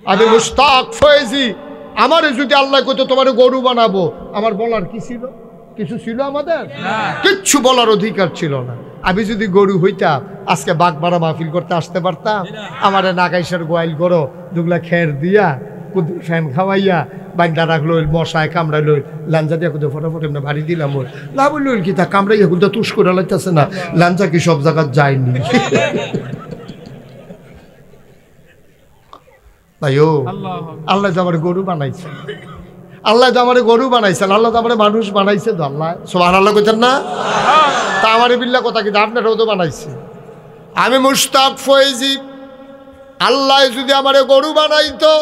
আমি মুশতাক ফয়েজি, আমারে যদি আল্লাহ কইতো তোমারে গরু বানাবো, আমার বলার কি ছিল? কিছু ছিল আমাদের? কিচ্ছু বলার অধিকার ছিল না। আমি যদি গরু হইতাম আজকে বাগবাড়া মাহফিল করতে আসতে পারতাম? আমারে নাগাইশের গোয়াইল করো দুগলা খের দিয়া কুদুর ফ্যান খাওয়াইয়া বান্দা রাখলো, মশায় কামড়াই লই, লাঞ্জা দিয়া কুদে ফটাফট এমনি বাড়ি দিলাম। ওই লাভ লইল কি তা কামড়াইয়া কুদা তুষ করে লাইতেছে না, লাঞ্জা কি সব জায়গা যায়নি? ভাইও আল্লাহ তো আমার গরু বানাইছে, আল্লাহ তো আমার গরু বানাইছেন, আল্লাহ তো আমার মানুষ বানাইছে তো। আল্লাহ সুবহানাল্লাহ কইতেন না? তা আমার বিল্লাহ কথা কিন্তু আপনারাও তো বানাইছে। আমি মুশতাক ফয়েজি, আল্লাহ যদি আমার গরু বানাইতো,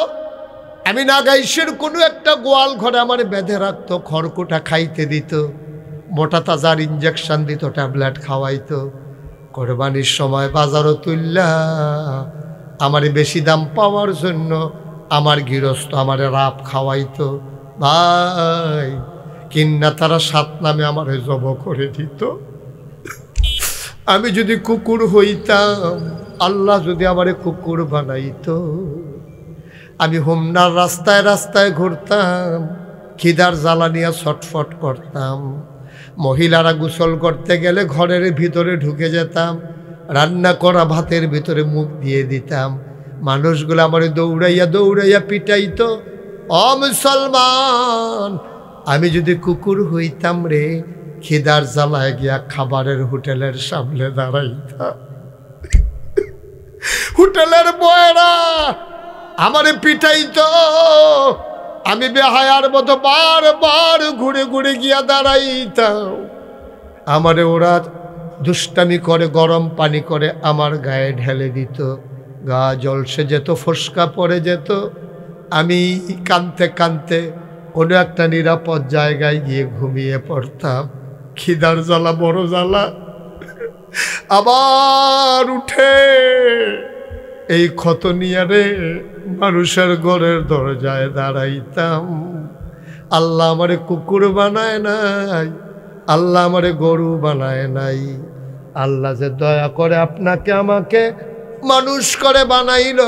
আমি নাগাইশের কোনো একটা গোয়াল ঘরে আমার বেঁধে রাখতো, খড়কুটা খাইতে দিত, মোটা তাজার ইঞ্জেকশন দিত, ট্যাবলেট খাওয়াইতো, কোরবানির সময় বাজারও তুললা আমার বেশি দাম পাওয়ার জন্য আমার গৃহস্থ আমার রাপ খাওয়াইতো। ভাই কিন্না তারা 7 নামে আমার জব করে দিত। আমি যদি কুকুর হইতাম, আল্লাহ যদি আমারে কুকুর বানাইতো, আমি হোমনার রাস্তায় রাস্তায় ঘুরতাম, খিদার জ্বালা নিয়ে ছটফট করতাম। মহিলারা গোসল করতে গেলে ঘরের ভিতরে ঢুকে যেতাম, রান্না করা ভাতের ভিতরে মুখ দিয়ে দিতাম। মানুষগুলো আমার দৌড়াইয়া দৌড়াইয়া পিটাইতো। ও মুসলমান, আমি যদি কুকুর হইতাম রে, খিদার জ্বালায় গিয়া খাবারের হোটেলের সামনে দাঁড়াইতাম। হোটেলের বয়েরা আমারে পিটাইতো, আমি বেহায়ার মতো বারবার ঘুরে ঘুরে গিয়া দাঁড়াইতাম। আমারে ওরা দুষ্টামি করে গরম পানি করে আমার গায়ে ঢেলে দিত, গা জলসে যেত, ফোসকা পড়ে যেত। আমি কাঁদতে কাঁদতে কোনো একটা নিরাপদ জায়গায় গিয়ে ঘুমিয়ে পড়তাম। খিদার জ্বালা বড় জ্বালা, আবার উঠে এই ক্ষত নিয়ে রে মানুষের ঘরের দরজায় দাঁড়াইতাম। আল্লাহ আমারে কুকুর বানায় নাই, আল্লাহ আমারে গরু বানায় নাই। আল্লাহ যে দয়া করে আপনাকে আমাকে মানুষ করে বানাইল,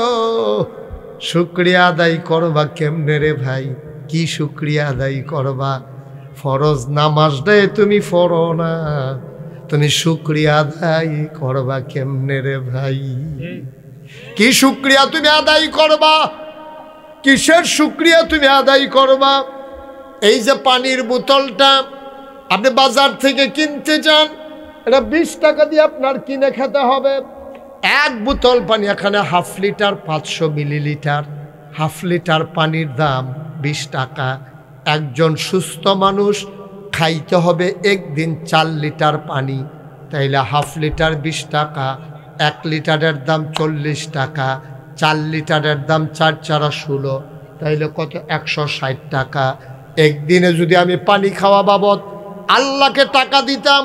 শুকরিয়া আদায় করবা কেমনে রে ভাই? কি শুকরিয়া আদায় করবা? ফরজ নামাজটাই তুমি পড়ো না, তুমি শুকরিয়া আদায় করবা কেমনে রে ভাই? কি শুকরিয়া তুমি আদায় করবা? কিসের শুকরিয়া তুমি আদায় করবা? এই যে পানির বোতলটা আপনি বাজার থেকে কিনতে যান, এটা 20 টাকা দিয়ে আপনার কিনে খেতে হবে। এক বোতল পানি, এখানে 1/2 লিটার 500 মিলিলিটার, 1/2 লিটার পানির দাম 20 টাকা। একজন সুস্থ মানুষ খাইতে হবে একদিন 4 লিটার পানি, তাইলে 1/2 লিটার 20 টাকা, 1 লিটারের দাম 40 টাকা, 4 লিটারের দাম 4 4 16, তাইলে কত? 160 টাকা। একদিনে যদি আমি পানি খাওয়া বাবদ আল্লাহকে টাকা দিতাম,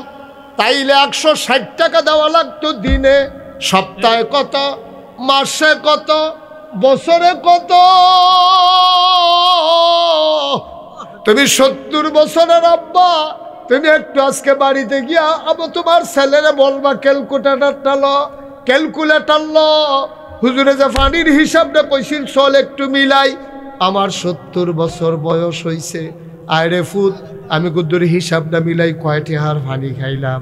তাইলে 160 টাকা দেওয়া লাগতো দিনে। সপ্তাহে কত? মাসে কত? বছরে কত? তুমি 70 বছরের আব্বা, তুমি একটু আজকে বাড়িতে গিয়া আবার তোমার ছেলেরে বলবা ক্যালকুলেটর লো, হুজুরে যে পানির হিসাবটা কইছিল চল একটু মিলাই। আমার 70 বছর বয়স হইছে, আয়রে ফুত আমি গুদ্দুর হিসাবটা মিলাই কয়টি হার পানি খাইলাম।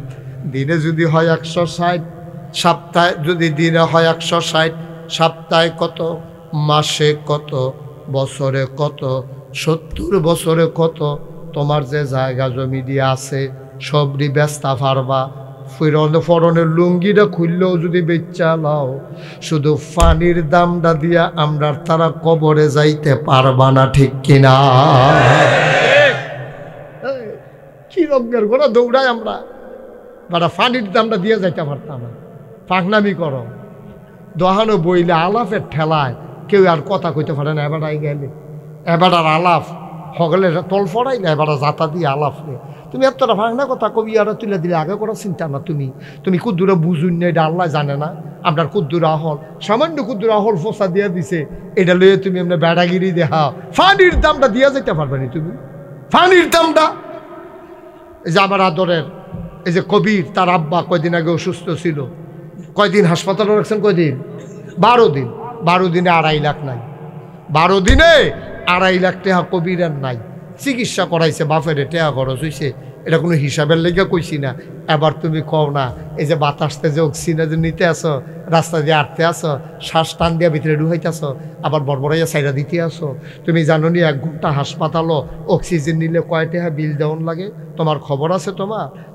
দিনে যদি হয় 160, সপ্তাহে যদি দিনে হয় 160, সপ্তাহে কত? মাসে কত? বছরে কত? 70 বছরে কত? তোমার যে জায়গা জমি দিয়ে আছে সবরি বেচতে পারবা। ফরনের লুঙ্গিটা খুললেও যদি বেচা লাও, শুধু পানির দামটা দিয়া আমরা তারা কবরে যাইতে পারবা না, ঠিক কিনা? কি রঙের ঘোড়া দৌড়াই আমরা, বারা পানির দামটা দিয়ে যাইতে পারতাম না। পাকনামি করো, দহানো বইলে আলাপের ঠেলায় কেউ আর কথা কইতে পারে না। এবার গেলে এবার আর আলাপ সকলে তল ফড়াই না, এবার যাতা দিয়ে আলাপ রে। তুমি এতটা ভাঙনা কথা কবি আর তুলে দিলে আগে করার চিন্তা না। তুমি কুদ্দুরা বুঝুন না, এটা আল্লাহ জানে না। আপনার কুদ্দুরা হল সামান্য কুদ্দুরা হল ফোসা দিয়ে দিছে, এটা লইয়ে তুমি এমনি বেড়াগিরি দেখা ফানির দামটা দিয়ে যেতে পারবে না। তুমি ফানির দামটা, এই যে আমার আদরের এই যে কবির, তার আব্বা কয়দিন আগে অসুস্থ ছিল। কয়দিন হাসপাতালে রাখছেন? কয়দিন? 12 দিন। 12 দিনে 2.5 লাখ নাই। 12 দিনে 2.5 লাখ টাকা কবিরের নাই, চিকিৎসা করাইছে, বাপের টাকা খরচ হয়েছে, এটা কোনো হিসাবের লেগে কইছি না। এবার তুমি কও না, এই যে বাতাসতে যে অক্সিজেন নিতে আসো, রাস্তা দিয়ে আটতে আসো, শ্বাস টান দিয়ে ভিতরে ঢুকাইতে আসো, আবার বড়বড়াইয়া সাইডা দিতে আসো। তুমি জানো নি 1 ঘন্টা হাসপাতালও অক্সিজেন নিলে কয় টাকা বিল দেওয়ান লাগে? তোমার খবর আছে?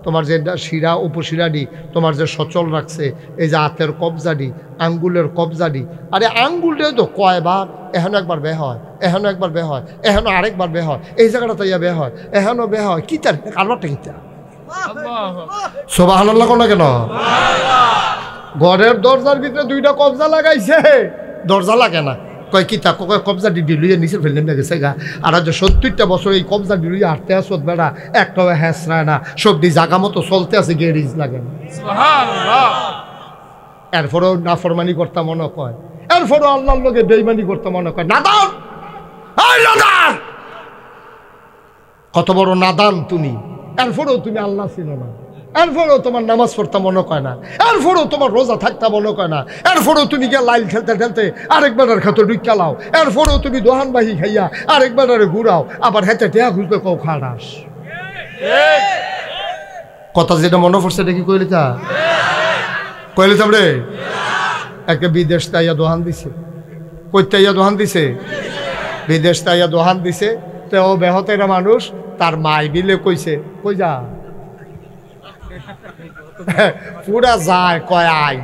তোমার যে শিরা উপশিরাডি তোমার যে সচল রাখছে, এই যে হাতের কবজাডি, আঙ্গুলের কবজাডি, আরে আঙ্গুলটাও তো কয়বার, এখনো একবার বে হয়, এখনো একবার বে হয়, এখনো আরেকবার বে হয়, এই জায়গাটা তাইয়া বে হয়, এখনো বে হয়, কি তার কারবারটা কিতা? সুবহানাল্লাহ কোন না কেন? ঘরের দরজার ভিতরে 2টা কবজা লাগাইছে, দরজা লাগে না, কয় কিতা? কয় কবজা ডিলুইয়া নিচে ফেললেন না গেছে গা। আর আজ 70টা বছর এই কবজা ডিলুইয়া হাঁটতে আসত বেড়া, একটাও হ্যাঁসরায় না, সবদি জাগা মতো চলতে আছে, গেরিজ লাগে না। এরপরেও নাফরমানি করতে মনে কয়, এরপরেও আল্লাহর লোকে বেইমানি করতে মনে কয়। নাদান, নাদান, কত বড় নাদান তুমি! এরপরেও তুমি আল্লাহ ছিল না, এরপরেও তোমার নামাজ পড়তে মনে কয় না, এরপরেও তোমার রোজা থাকতে মনে কয় না, এরপরেও তুমি গিয়ে লাইল ঠেলতে ঠেলতে আরেকবার খাতো ঢুকা লাও, এরপরেও তুমি দোহানবাহি খাইয়া আরেকবার ঘুরাও, আবার হেঁটে টেয়া খুঁজতে কও খাড়াস। কথা যেটা মনে পড়ছে এটা কি কইলিতাম রে? একটা বিদেশ তাইয়া দোহান দিছে, কইতাইয়া দোহান দিছে, বিদেশ তাইয়া দোহান দিছে। তো ও বেহতেরা মানুষ, তার মাই বিলে কইছে, কই যা পুরা যায়, কয় আই,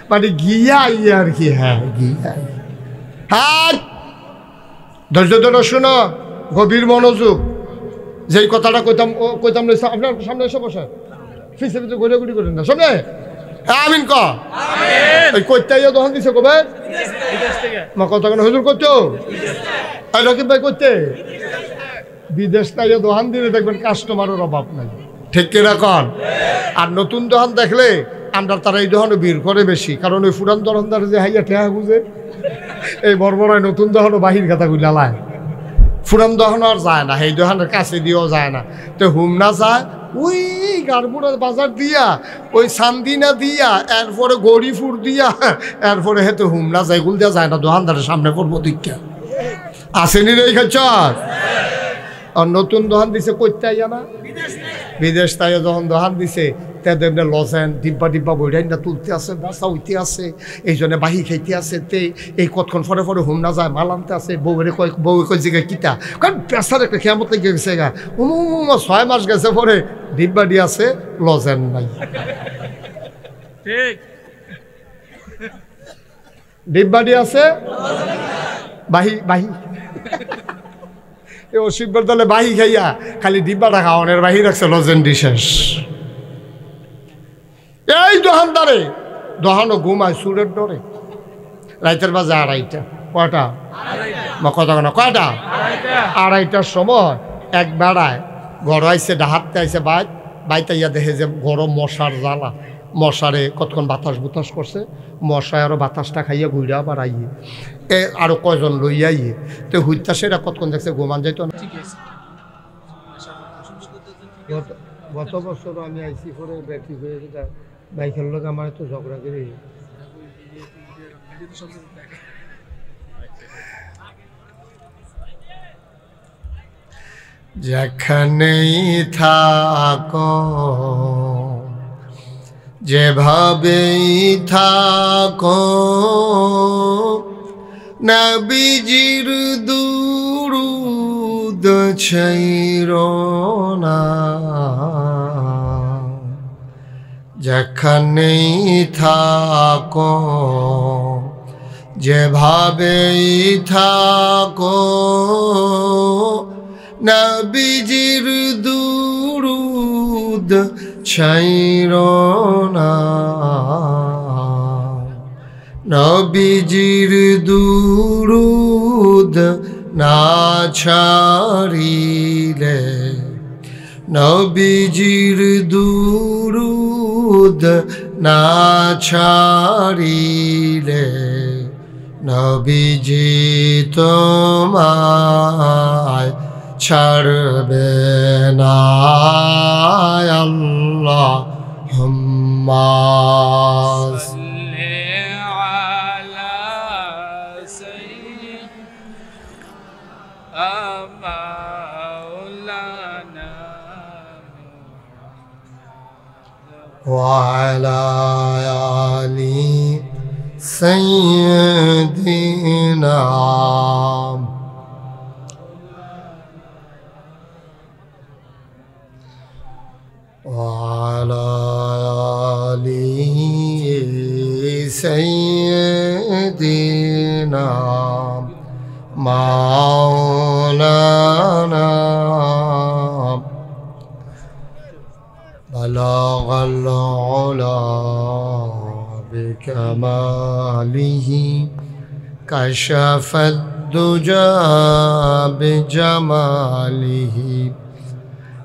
মানে গিয়া আর কি। হ্যাঁ গিয়া। হ্যাঁ ধৈর্য ধরে শোনো, গভীর মনোযোগ। যেই কথাটা কইতাম আপনার সামনে এসে বসে, ফিসে ফিসে ঘুরে ঘুরি করেন না, সামনে আমিন ক কইতাইয়া দোকান দিছে কবে মা কত কেন হুজুর করতো রকিব ভাই করতে বিদেশ তাইয়া দোকান দিলে দেখবেন কাস্টমারের অভাব নাই, ঠিক কিনা কন? আর নতুন দোকান দেখলে আমরা তারা এই দোকানে ভিড় করে বেশি, কারণ ওই পুরান দোকানদার যে হাইয়া ঠেয়া বুঝে, এই বড়বড়ায় নতুন দোকানও বাহির কথা গুলা লায়, পুরান দোকানও আর যায় না, এই দোকানের কাছে দিয়েও যায় না। তো হুমনা যায় ওই গারপুরা বাজার দিয়া, ওই সান্দিনা দিয়া, এরপরে গরিপুর দিয়া, এরপরে হেতু হুমনা যায়, গুল দিয়া যায় না, দোকানদারের সামনে করবো দীক্ষা আসেনি রে খাচ্ছ। আর নতুন দোকান দিছে কইতে আইয়া না, বিদেশ তাইয়া যখন দোকান দিছে তেমনি লজেন ডিব্বা ডিব্বা বইটাই না তুলতে আছে, বাসা উঠতে আছে, এই জন্য বাহি খাইতে আছে। তে এই কতক্ষণ পরে পরে হুম না যায়, মাল আনতে আছে, বউরে কয় বউ কই জিগা কিতা, কারণ পেশার একটা খেয়ামত লেগে গেছে গা, 6 মাস গেছে পরে ডিব্বা দিয়ে আছে, লজেন নাই, ডিব্বা দিয়ে আছে, বাহি বাহি অসিব্বর দলে বাহি খাইয়া খালি ডিব্বাটা খাওয়ানোর বাহি রাখছে, লজেন্ডি শেষ। এই দোকানদারে দোকানও ঘুমায় সুরের ডরে, রাইতের বাজে 2:30, কয়টা বা কত কেন কয়টা 2:30টার সময় এক বেড়ায় ঘর আইসে, ডাহাতে আইসে বাইতে ইয়া দেখে যে গরম মশার জ্বালা, মশারে কতক্ষণ বাতাস বুতাস করছে, মশায় আরো বাতাসটা খাইয়া ঘুরা আবার আইয়ে আরো কয়জন লইয়া আইয়ে, তো হুইতা সেটা কতক্ষণ দেখছে ঘুমান যাইতো না। গত বছর আমি আইসি করে ব্যাটারি হয়ে যেটা বাইকের লোক আমার তো ঝগড়া করে যেখানেই থাকো যেভাবেই থাকো নবীজির দুরূদ ছাইরো না, যেখানেই থাকো যেভাবেই থাকো নবীজির দুরূদ ছাইরো না, নবীজির দুরূদ না ছাড়িলে, নবীজির দুরূদ না ছাড়িলে নবীজি তোমায় ছাড়বে না। আল্লাহুম্মা সাল্লি আলা مولانا وعلى آل سيدنا وعلى آل سيدنا مولانا بلغ العلا بكماله كشف الدجى بجماله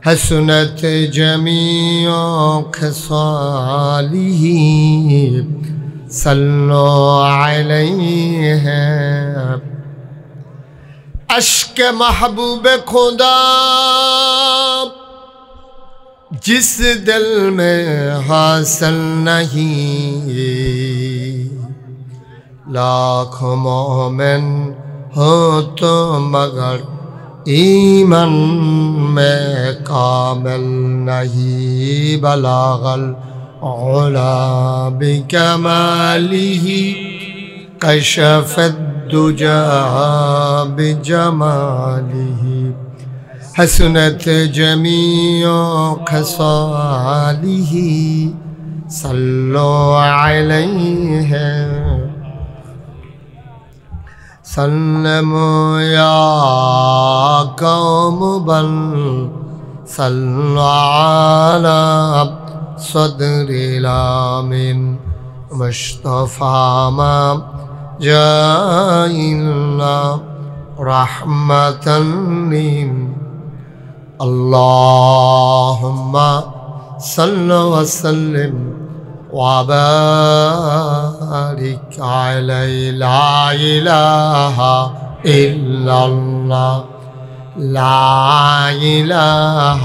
حسنت جميع خصاله صلوا عليه अश्क महबूब खुदा जिस दिल में हासिल नहीं लाख मोमिन हो तो मगर ईमान में कामिल नहीं बलागल औला बिकमालिही कशफ الدجى بجماله حسنت جميع خصاله صلوا عليه سلموا يا قوم بل صلوا على صدر الامين مصطفى ما جاءنا رحمة اللهم صل وسلم وبارك عليه لا إله إلا الله لا إله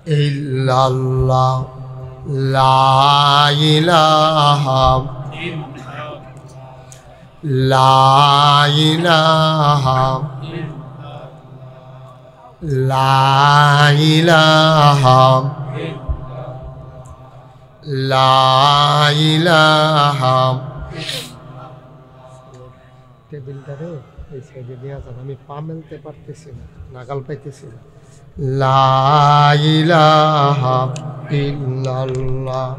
إلا الله لا إله لا إله لا إله لا إله টেবিলটারে এই সাইডে দেওয়া যাবে আমি পা মেলতে পারতেছি না নাগাল পাইতেছি না لا إله إلا الله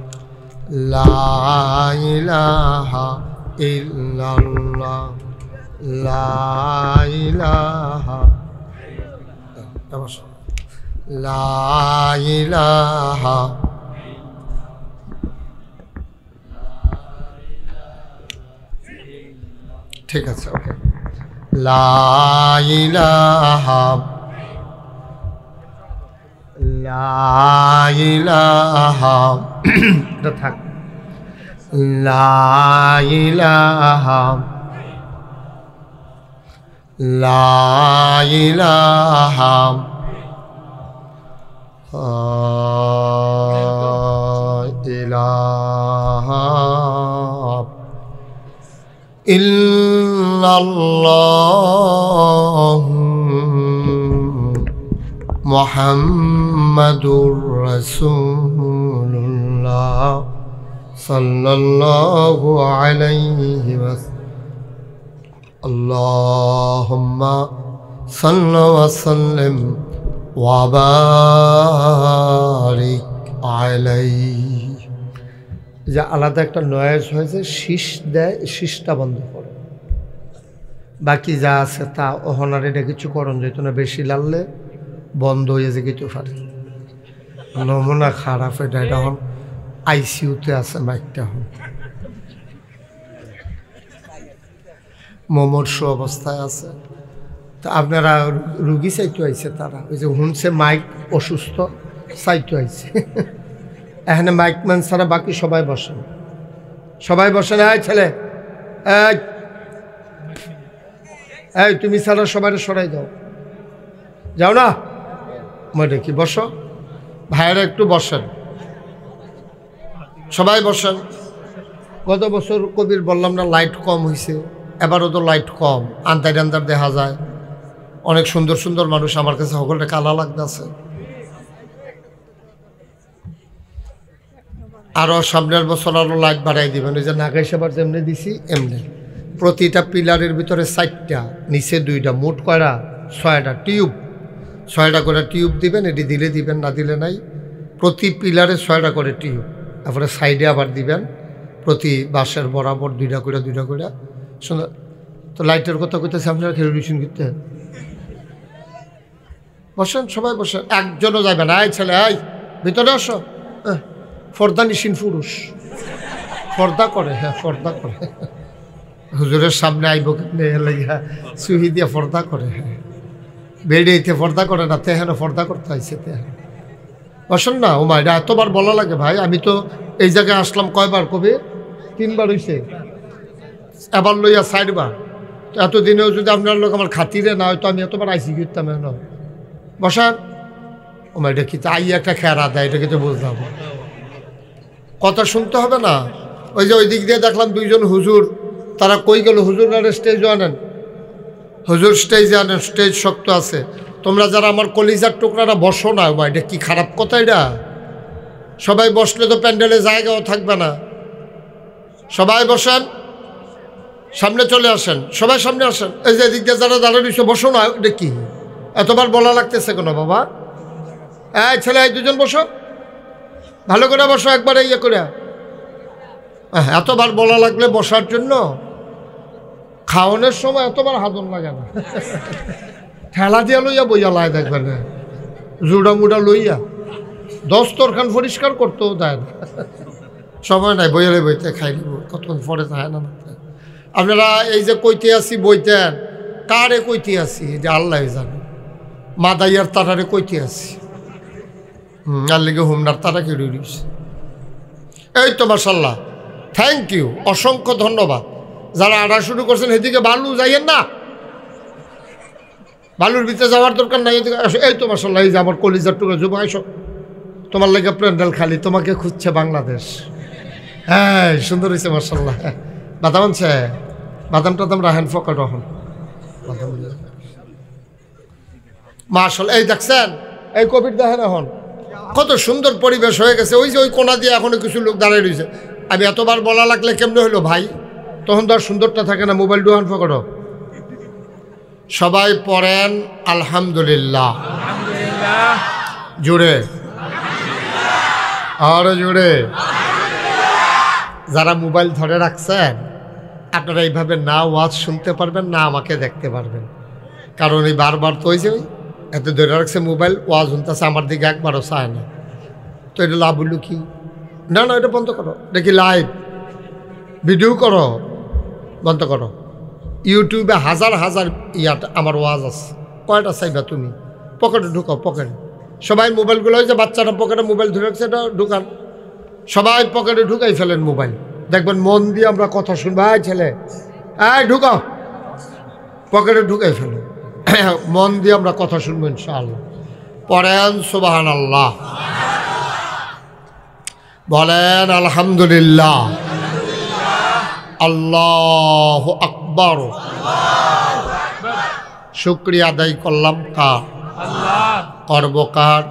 لا إله إلا الله لا إله لا إله ঠিক আছে ওকে لا إله لا إله এটা থাক لا إله لا إله إله إلا الله মুহাম্মাদুর রাসূলুল্লাহ সাল্লাল্লাহু আলাইহি ওয়াসাল্লাম আল্লাহুম্মা সাল্লি ওয়া সাল্লিম ওয়া বারিক আলাইহি। যা আলাদা একটা নয়েজ হয়েছে, শীষ দেয়, শীষটা বন্ধ করো। বাকি যা আছে তা ওহনার এটা কিছু করণ যেত না, বেশি লাললে বন্ধ হয়ে যে কিছু পারে। নমুনা খারাপ এটা, এটা এখন আইসিউতে আছে মাইকটা, এখন মুমূর্ষু অবস্থায় আছে। তা আপনারা রুগী চাইতে আইছে, তারা ওই যে শুনছে মাইক অসুস্থ চাইতে আইছে। এখানে মাইক ম্যান ছাড়া বাকি সবাই বসেন, সবাই বসেন। এই ছেলে, এই তুমি ছাড়া সবাই সরাই দাও, যাও না মই দেখি, বসো ভাইয়েরা একটু বসেন। সবাই বসেন। গত বছর কবির বললাম না লাইট কম হয়েছে, এবারও তো লাইট কম, আন্দার আন্দার দেখা যায়। অনেক সুন্দর সুন্দর মানুষ আমার কাছে সকলটা কালা লাগতেছে। আরও সামনের বছর আরও লাইট বাড়াই দিবেন। ওই যে নাগাই সেবার যেমনি দিছি এমনি প্রতিটা পিলারের ভিতরে 4টা, নিচে 2টা, মোট কয়টা 6টা টিউব, 6টা করে টিউব দিবেন। এটি দিলে দিবেন, না দিলে নাই। প্রতি পিলারে 6টা করে টিউব, তারপরে সাইডে আবার দিবেন প্রতি বাঁশের বরাবর 2টা করে সুন্দর। তো লাইটের কথা কইতেছে, আপনারা খেলে রিউশন করতে বসেন, সবাই বসেন, একজনও যাবেন। আয় ছেলে, আয় ভিতরে আসো। ফর্দা নিশিন পুরুষ পর্দা করে, হ্যাঁ পর্দা করে। হুজুরের সামনে আইব কেমনে লাগিয়া সুহি দিয়ে পর্দা করে। হ্যাঁ বেড়েইতে পর্দা করে না, তেহেন পর্দা করতে আইসে তেহেন। বসেন না। ওমা এটা এতবার বলা লাগে ভাই, আমি তো এই জায়গায় আসলাম কয়বার কবি? 3বার হয়েছে, এবার লইয়া 4বার। তো এতদিনেও যদি আপনার লোক আমার খাতিরে না হয়তো আমি এতবার আইসি করতাম। না বসান। ওমা এটা কি আই একটা খেরা দেয়, এটা কিন্তু বুঝলাম। কথা শুনতে হবে না। ওই যে ওই দিক দিয়ে দেখলাম 2জন হুজুর, তারা কই গেল? হুজুররা স্টেজে আনেন, হুজুর স্টেজে আনেন, স্টেজ শক্ত আছে। তোমরা যারা আমার কলিজার টুকরারা বসো না। বা এটা কি খারাপ কথা? এটা সবাই বসলে তো প্যান্ডেলে জায়গাও থাকবে না। সবাই বসেন, সামনে চলে আসেন, সবাই সামনে আসেন। এই যে এদিক দিয়ে যারা দাঁড়িয়ে বসো না। এটা কি এতবার বলা লাগতেছে কেন বাবা? এই ছেলে, এই 2জন বসো, ভালো করে বসো, একবারে ইয়ে করে। এতবার বলা লাগলে বসার জন্য? খাওয়ানোর সময় এতবার হাতন লাগে না। ঠেলা দিয়া লইয়া বইয়া লাই দেখবেন, জুড়া মুড়া লইয়া দস্তরখান পরিষ্কার করতেও দেয় না। সময় নাই, বইয়ালে বইতে খাই নিব, কতক্ষণ পরে থাকে না। আপনারা এই যে কইতে আসি বইতেন, কারে কইতে আসি এটা আল্লাহ জানে। মাদাইয়ার তারারে কইতে আসি, আর লেগে হুমনার তারা কেড়ে দিয়েছে। এই তো মাশাল্লাহ, থ্যাংক ইউ, অসংখ্য ধন্যবাদ। যারা আড়া শুরু করছেন এদিকে বালু যাইয়েন না, বালুর ভিতরে যাওয়ার দরকার নাই। এদিকে আসো। এই তো মাশাল্লাহ, এই যে আমার কলিজার টুকরা যুবক, আইসো, তোমার লেগে প্যান্ডেল খালি, তোমাকে খুঁজছে বাংলাদেশ। হ্যাঁ সুন্দর হয়েছে মাশাল্লাহ। বাদাম আনছে, বাদাম টাদাম রাহেন ফকট রহন বাদাম মাশাল্লাহ। এই দেখছেন, এই কোভিড দেখেন এখন কত সুন্দর পরিবেশ হয়ে গেছে। ওই যে ওই কোনা দিয়ে এখনো কিছু লোক দাঁড়িয়ে রয়েছে। আমি এতবার বলা লাগলে কেমনে হইলো ভাই? তখন তো আর সুন্দরটা থাকে না। মোবাইল ডুহান ফকট। সবাই পড়েন আলহামদুলিল্লাহ, জুড়ে আরো জুড়ে। যারা মোবাইল ধরে রাখছেন, আপনারা এইভাবে না ওয়াজ শুনতে পারবেন না আমাকে দেখতে পারবেন। কারণ এই বারবার তো হয়েছে, এত ধরে রাখছে মোবাইল, ওয়াজ শুনতেছে, আমার দিকে একবারও চায় না। তো এটা লাভ হলো কি? না না, এটা বন্ধ করো। দেখি লাইভ ভিডিও করো, বন্ধ করো। ইউটিউবে হাজার হাজার আমার ওয়াজ আছে, কয়টা চাইবা তুমি? পকেটে ঢুকাও, পকেটে। সবাই মোবাইলগুলো হয়েছে, বাচ্চারা পকেটে মোবাইল ধরে রাখছে, এটা ঢুকান। সবাই পকেটে ঢুকাই ফেলেন মোবাইল, দেখবেন মন দিয়ে আমরা কথা শুনবো। এই ছেলে, এই ঢুকাও, পকেটে ঢুকাই ফেলো, মন দিয়ে আমরা কথা শুনবো ইনশাআল্লাহ। পড়েন সুবহানাল্লাহ, বলেন আলহামদুলিল্লাহ, আল্লাহু আকবার। শুকরিয়া আদায় করলাম কার? করব কার?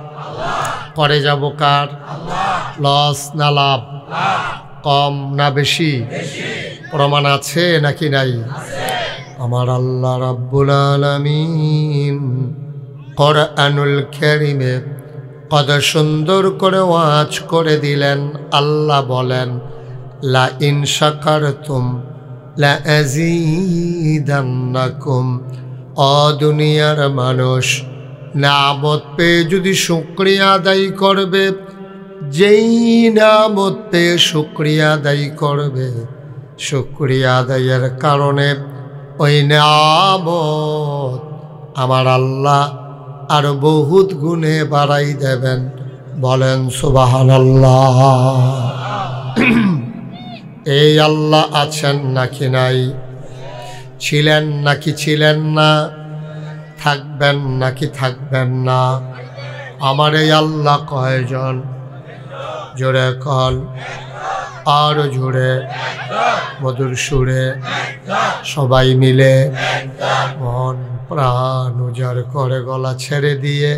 করে যাব কার? লস না লাভ? কম না বেশি? প্রমাণ আছে নাকি নাই? আমার আল্লাহ রাব্বুল আলামিন কোরআনুল কারীমে কত সুন্দর করে ওয়াজ করে দিলেন। আল্লাহ বলেন, লা ইন শাকারতুম লা আযীদান্নাকুম। ও দুনিয়ার মানুষ, নামত পেয়ে যদি শুকরিয়া আদায় করবে, যেই নামত পেয়ে শুকরিয়া আদায় করবে, শুকরিয়া আদায়ের কারণে ওই নামত আমার আল্লাহ আর বহুত গুণে বাড়াই দেবেন। বলেন সুবহানাল্লাহ। এই আল্লাহ আছেন নাকি নাই? ছিলেন নাকি ছিলেন না? থাকবেন নাকি থাকবেন না? আমার এই আল্লাহ কয়জন? জোরে কন। আর জোরে মধুর সুরে সবাই মিলে মন প্রাণ উজাড় করে গলা ছেড়ে দিয়ে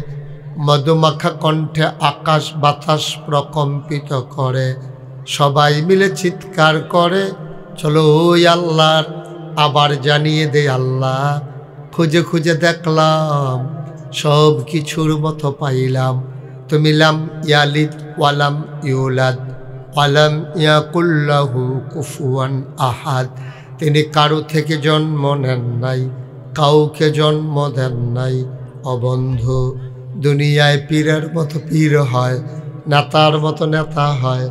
মধুমাখা কণ্ঠে আকাশ বাতাস প্রকম্পিত করে সবাই মিলে চিৎকার করে, চলো ওই আল্লাহর আবার জানিয়ে দে আল্লাহ, খুঁজে খুঁজে দেখলাম সব কিছুর মতো পাইলাম, তুমি লাম ইয়ালিদ ওয়ালাম ইউলাদ ওয়ালাম ইয়াকুল্লাহু কুফুয়ান আহাদ। তিনি কারো থেকে জন্ম নেন নাই, কাউকে জন্ম দেন নাই। অবন্ধু, দুনিয়ায় পীরের মতো পীর হয়, নেতার মতো নেতা হয়,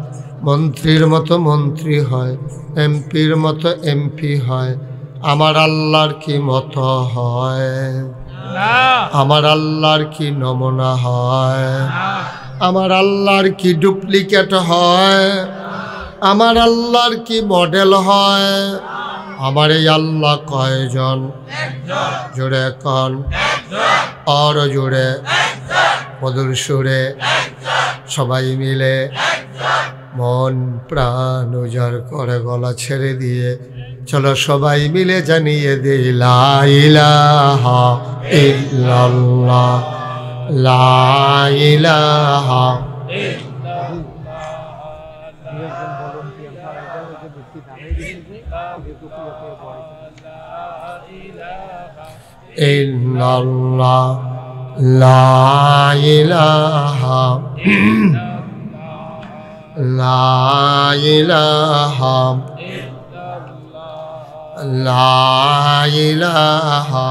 মন্ত্রীর মতো মন্ত্রী হয়, এমপির মতো এমপি হয়। আমার আল্লাহর কি মতো হয়? আমার আল্লাহর কি নমুনা হয়? আমার আল্লাহর কি ডুপ্লিকেট হয়? আমার আল্লাহর কি মডেল হয়? আমার এই আল্লাহ কয়জন? জোরে কন, আর জোরে মধুর সুরে সবাই মিলে মন প্রাণ উজাড় করে গলা ছেড়ে দিয়ে চলো সবাই মিলে জানিয়ে দিই লা ইলাহা ইল্লাল্লাহ, লা ইলাহা ইল্লাল্লাহ, লা ইলাহা লা ইলাহা লা ইলাহা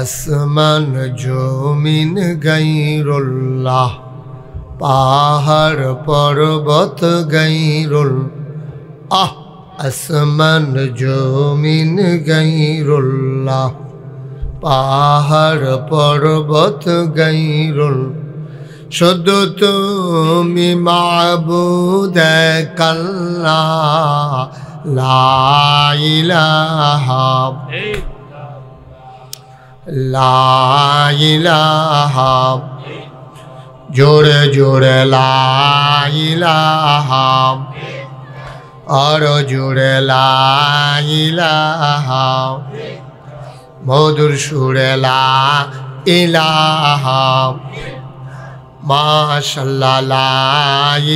আসমান জমিন গায়রুল্লাহ, পাহাড় পর্বত গায়রুল্লাহ, আসমান জমিন গায়রুল্লাহ, পাহাড় পর্বত গায়রুল্লাহ, শুধু তুমি মাবুদ এক আল্লাহ, লা ইলাহা লা ইলাহা, জোরে জোরে লা ইলাহা, আর জোরে লা ইলাহা, মধুর সুরে লা ইলাহা, মাশাআল্লাহ লা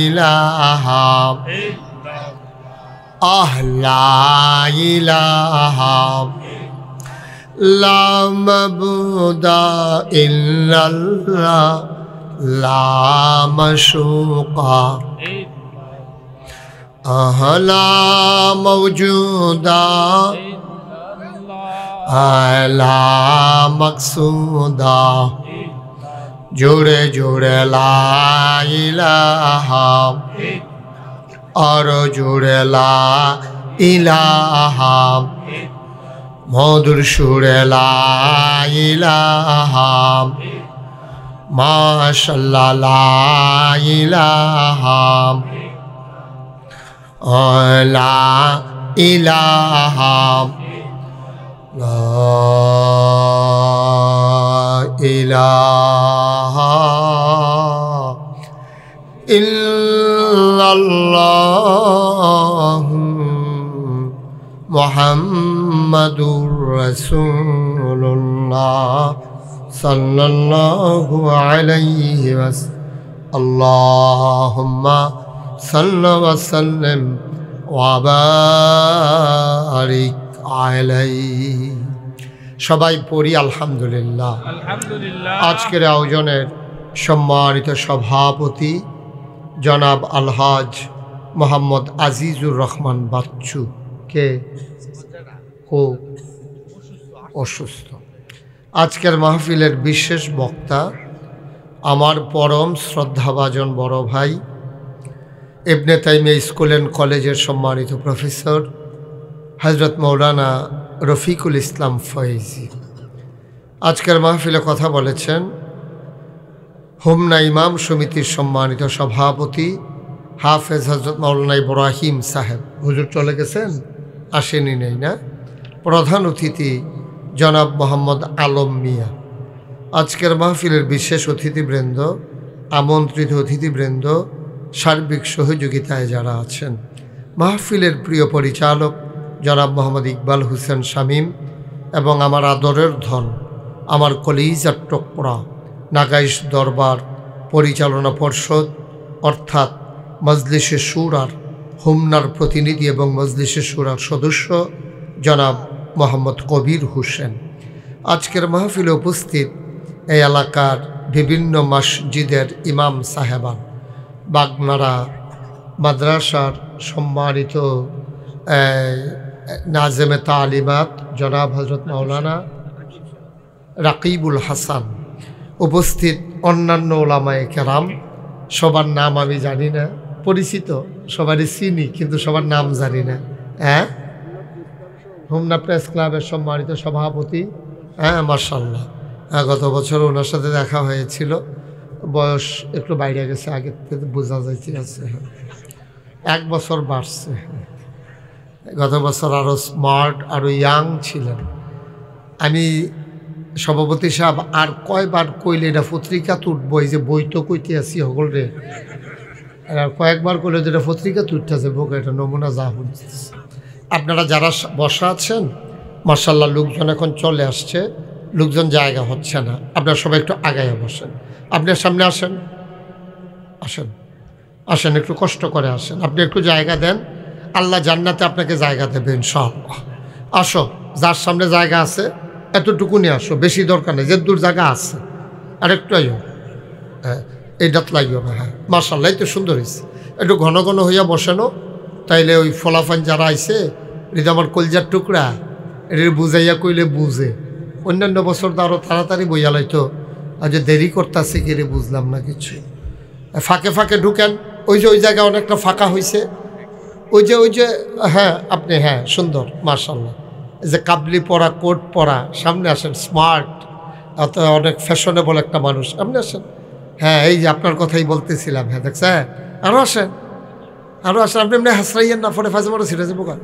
ইলাহা, লা ইলাহা, লা মাবুদা ইল্লাল্লাহ, লা মাশুকা লা মাওজুদা লা মাকসুদা, জোরে জোরে লা ইলাহা, আর জোরে লা ইলাহা, মধুর সুরে লা ইলাহা, মাশাআল্লাহ লা ইলাহা লা ইলাহা লা ইলাহা ইল্লাল্লাহ মুহাম্মাদুর রাসূলুল্লাহ সাল্লাল্লাহু আলাইহি ওয়াসাল্লাম। আল্লাহুম্মা সাল্লি ওয়া সাল্লিম ওয়া বারিক আলাইহি। সবাই পড়ি আলহামদুলিল্লাহ। আলহামদুলিল্লাহ। আজকের আয়োজনের সম্মানিত সভাপতি জনাব আলহাজ মোহাম্মদ আজিজুর রহমান বাচ্চু, কে ও অসুস্থ। আজকের মাহফিলের বিশেষ বক্তা আমার পরম শ্রদ্ধাভাজন বড় ভাই, ইবনে তাইমিয়া স্কুল অ্যান্ড কলেজের সম্মানিত প্রফেসর হযরত মৌলানা রফিকুল ইসলাম ফয়েজি। আজকের মাহফিলে কথা বলেছেন হোমনা ইমাম সমিতির সম্মানিত সভাপতি হাফেজ হযরত মৌলানা ইব্রাহিম সাহেব। হুজুর চলে গেছেন, আসেনি নেই না। প্রধান অতিথি জনাব মোহাম্মদ আলম মিয়া। আজকের মাহফিলের বিশেষ অতিথিবৃন্দ, আমন্ত্রিত অতিথিবৃন্দ, সার্বিক সহযোগিতায় যারা আছেন, মাহফিলের প্রিয় পরিচালক জনাব মোহাম্মদ ইকবাল হোসেন শামীম এবং আমার আদরের ধন, আমার কলিজার টুকরা নাগাইশ দরবার পরিচালনা পর্ষদ অর্থাৎ মজলিসে শুরার হোমনার প্রতিনিধি এবং মজলিসে শুরার সদস্য জনাব মোহাম্মদ কবির হোসেন, আজকের মাহফিলে উপস্থিত এই এলাকার বিভিন্ন মসজিদের ইমাম সাহেবান, বাগমারা মাদ্রাসার সম্মানিত নাজেমে তালিমাত জনাব হজরত মাওলানা রাকিবুল হাসান, উপস্থিত অন্যান্য ওলামায়ে কেরাম, সবার নাম আমি জানি না, পরিচিত সবারই চিনি কিন্তু সবার নাম জানি না। হ্যাঁ, হোমনা প্রেস ক্লাবের সম্মানিত সভাপতি, হ্যাঁ মাশাআল্লাহ, গত বছর ওনার সাথে দেখা হয়েছিল, বয়স একটু বাইরে গেছে, আগের থেকে বোঝা যাইতে আছে, 1 বছর বাড়ছে। গত বছর আরও স্মার্ট আরও ইয়াং ছিলেন। আমি সভাপতি সাহেব আর কয়বার কইলে এটা পত্রিকা তুটবো, এই যে বই তো কইতে আসি হগল রে, আর কয়েকবার কইলে যেটা পত্রিকা তুটতেছে বোকা, এটা নমুনা যা হচ্ছে। আপনারা যারা বসা আছেন মাশাআল্লাহ, লোকজন এখন চলে আসছে, লোকজন জায়গা হচ্ছে না, আপনারা সবাই একটু আগায় বসেন। আপনার সামনে আসেন, আসেন আসেন, একটু কষ্ট করে আসেন, আপনি একটু জায়গা দেন, আল্লাহ জান্নাতে আপনাকে জায়গা দেবে ইনশাআল্লাহ। আসো, যার সামনে জায়গা আছে এতটুকু নিয়ে আসো, বেশি দরকার নেই, যে দূর জায়গা আছে আর একটু আইও, হ্যাঁ এইটাত লাগিও না। হ্যাঁ মাশাআল্লাহ, এই তো সুন্দর হয়েছে, একটু ঘন ঘন হইয়া বসানো, তাইলে ওই ফলাফান যারা আইছে এটা আমার কলজার টুকরা, এটা বুঝাইয়া কইলে বুঝে। অন্যান্য বছর তো আরও তাড়াতাড়ি বইয়া লাইতো, আর যে দেরি করতেছে গেলে বুঝলাম না কিছু। ফাঁকে ফাঁকে ঢুকেন, ওই যে ওই জায়গায় অনেকটা ফাঁকা হয়েছে, ওই যে হ্যাঁ আপনি, হ্যাঁ সুন্দর মাশাআল্লাহ, এই যে কাবলি পরা কোট পরা, সামনে আসেন, স্মার্ট, অত অনেক ফ্যাশনেবল একটা মানুষ, আপনি আসেন। হ্যাঁ এই যে আপনার কথাই বলতেছিলাম, হ্যাঁ দেখছেন, আরও আসেন, আরও আসেন, আপনি এমনি হাসরাইয়েন না, ফোনে ফাঁসে মতো ছিটেছে বোকা,